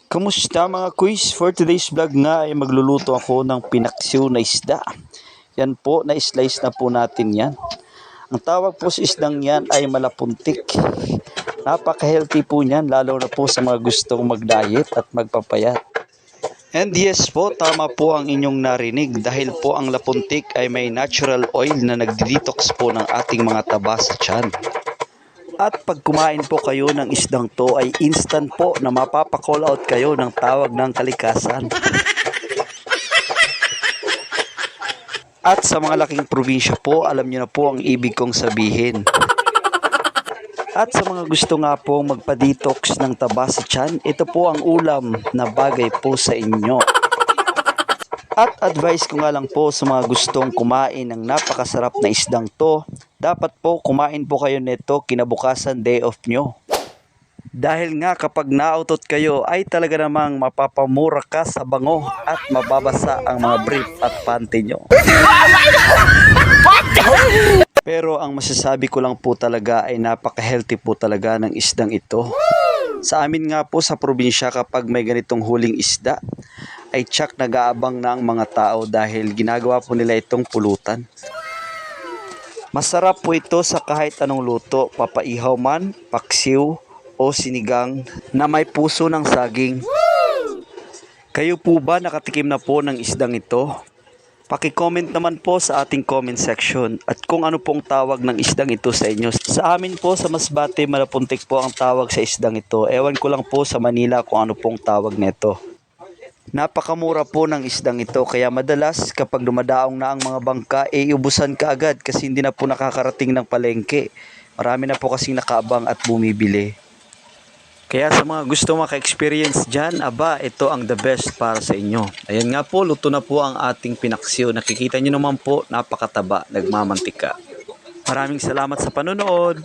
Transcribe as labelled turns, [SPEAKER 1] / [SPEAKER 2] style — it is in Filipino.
[SPEAKER 1] Kamusta mga quiz? For today's vlog nga ay magluluto ako ng pinaksiw na isda. Yan po, na-slice na po natin yan. Ang tawag po sa isdang yan ay malapuntik. Napaka-healthy po niyan, lalo na po sa mga gustong mag-diet at magpapayat. And yes po, tama po ang inyong narinig dahil po ang lapuntik ay may natural oil na nagdi-detox po ng ating mga taba sa tiyan. At pag kumain po kayo ng isdang to ay instant po na mapapa-call out kayo ng tawag ng kalikasan. At sa mga laking probinsya po, alam niyo na po ang ibig kong sabihin. At sa mga gusto nga po magpa-detox ng taba sa tiyan, ito po ang ulam na bagay po sa inyo. At advice ko nga lang po sa mga gustong kumain ng napakasarap na isdang to, dapat po kumain po kayo nito kinabukasan day off nyo. Dahil nga kapag nautot kayo ay talaga namang mapapamura ka sa bango at mababasa ang mga brief at panty nyo. Pero ang masasabi ko lang po talaga ay napaka-healthy po talaga ng isdang ito. Sa amin nga po sa probinsya kapag may ganitong huling isda, ay tsak nag-aabang na ang mga tao dahil ginagawa po nila itong pulutan. Masarap po ito sa kahit anong luto, papaihaw man, paksiw o sinigang na may puso ng saging. Kayo po ba nakatikim na po ng isdang ito? Paki-comment naman po sa ating comment section at kung ano pong tawag ng isdang ito sa inyo. Sa amin po sa Masbate, malapuntik po ang tawag sa isdang ito. Ewan ko lang po sa Manila kung ano pong tawag nito. Napakamura po ng isdang ito kaya madalas kapag dumadaong na ang mga bangka ubusan ka agad kasi hindi na po nakakarating ng palengke. Marami na po kasing nakaabang at bumibili. Kaya sa mga gusto maka-experience dyan, aba, ito ang the best para sa inyo. Ayan nga po, luto na po ang ating pinaksiw. Nakikita nyo naman po, napakataba, nagmamantika. Maraming salamat sa panonood.